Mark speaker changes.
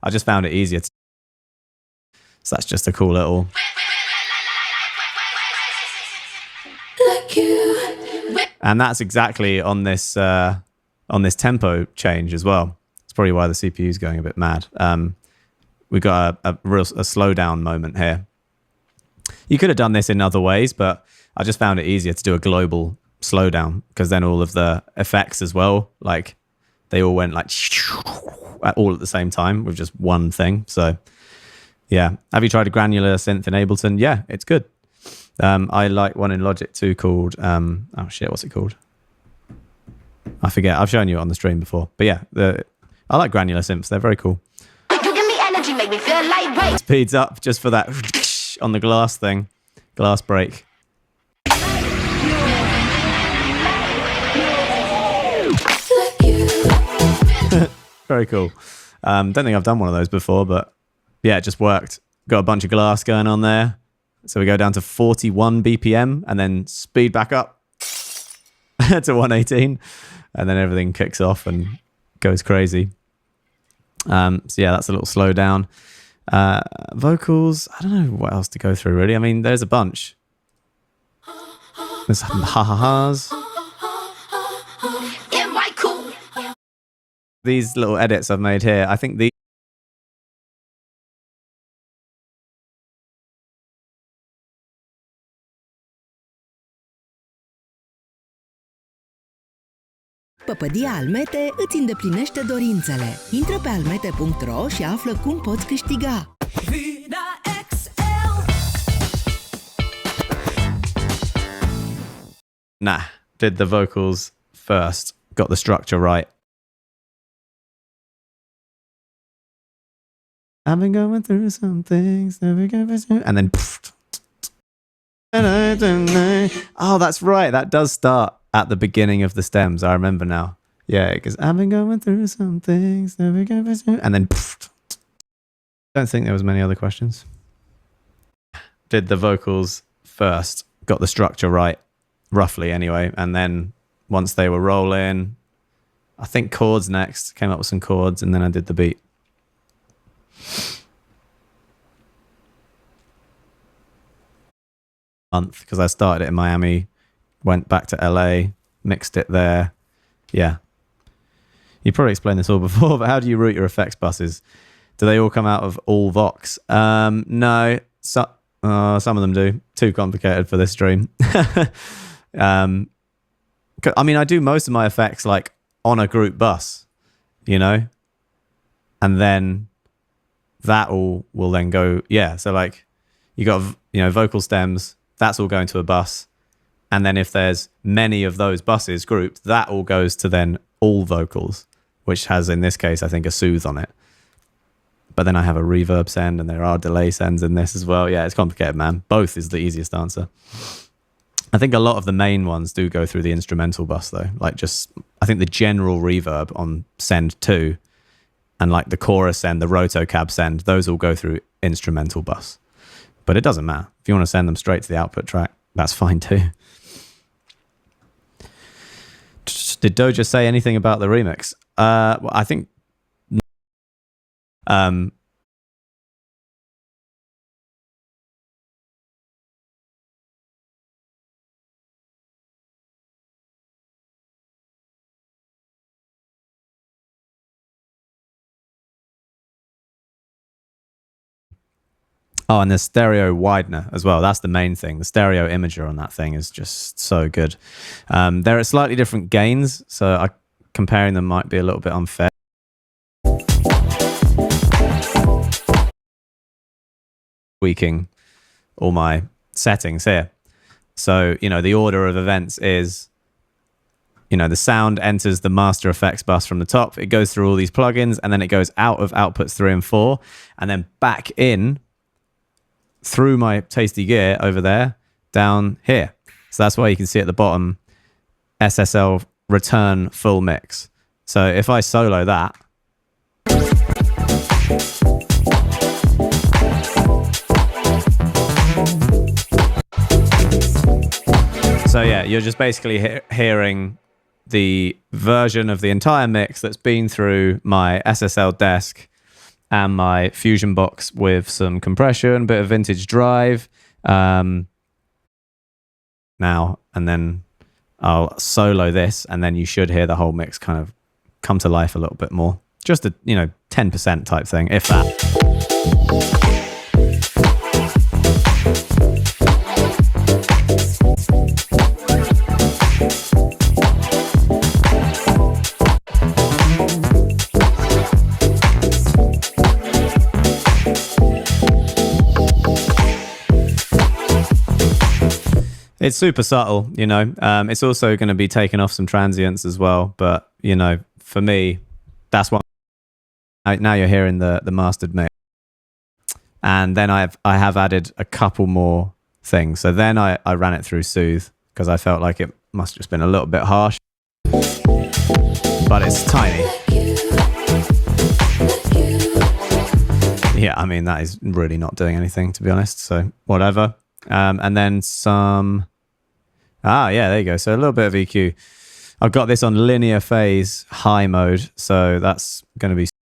Speaker 1: I just found it easier. So that's just a cool little. And that's exactly on this tempo change as well. It's probably why the CPU is going a bit mad. We got a slowdown moment here. You could have done this in other ways, but I just found it easier to do a global slowdown because then all of the effects as well, like they all went like all at the same time with just one thing. So yeah. Have you tried a granular synth in Ableton? Yeah, it's good. I like one in Logic too called, oh shit, what's it called? I forget. I've shown you it on the stream before. But yeah, I like granular synths. They're very cool.
Speaker 2: You give me energy, make me feel lightweight.
Speaker 1: Speeds up just for that on the glass thing. Glass break. Very cool. Don't think I've done one of those before, but yeah, it just worked. Got a bunch of glass going on there. So we go down to 41 BPM and then speed back up to 118. And then everything kicks off and goes crazy. So yeah, that's a little slowdown. Vocals, I don't know what else to go through really. I mean, there's a bunch. There's ha-ha-has. These little edits I've made here, I think
Speaker 3: Păpădia Almete îți îndeplinește dorințele. Intră pe almete.ro și află cum poți câștiga. Vida XL.
Speaker 1: Nah, did the vocals first. Got the structure right. I've been going through some things. And then... Oh, that's right. That does start at the beginning of the stems. I remember now. Yeah, because I've been going through some things. And then... Don't think there was many other questions. Did the vocals first. Got the structure right. Roughly, anyway. And then once they were rolling, I think chords next. Came up with some chords and then I did the beat. Month because I started it in Miami, went back to LA, mixed it there. Yeah, you probably explained this all before, but how do you route your effects buses? Do they all come out of all Vox? No, some of them do. Too complicated for this stream. I mean, I do most of my effects like on a group bus, you know, and then that all will then go. Yeah, so like you got, you know, vocal stems. That's all going to a bus. And then if there's many of those buses grouped, that all goes to then all vocals, which has, in this case, I think a soothe on it. But then I have a reverb send and there are delay sends in this as well. Yeah, it's complicated, man. Both is the easiest answer. I think a lot of the main ones do go through the instrumental bus though. Like just, I think the general reverb on send 2 and like the chorus send, the rotocab send, those all go through instrumental bus. But it doesn't matter. If you want to send them straight to the output track, that's fine too. Did Doja say anything about the remix? Well, I think... Oh, and the stereo widener as well. That's the main thing. The stereo imager on that thing is just so good. They're at slightly different gains, so comparing them might be a little bit unfair. Tweaking all my settings here. So, you know, the order of events is, you know, the sound enters the master effects bus from the top. It goes through all these plugins, and then it goes out of outputs 3 and 4, and then back in through my tasty gear over there down here. So that's why you can see at the bottom SSL return full mix. So if I solo that, so yeah, you're just basically hearing the version of the entire mix that's been through my SSL desk and my Fusion box with some compression, a bit of vintage drive. Now, and then I'll solo this, and then you should hear the whole mix kind of come to life a little bit more. Just a 10% type thing, if that. It's super subtle, It's also going to be taking off some transients as well. But, for me, that's what... Now you're hearing the mastered mix. And then I have added a couple more things. So then I ran it through Soothe because I felt like it must have just been a little bit harsh. But it's tiny. Yeah, I mean, that is really not doing anything, to be honest. So whatever. And then some... yeah, there you go. So a little bit of EQ. I've got this on linear phase high mode. So that's going to be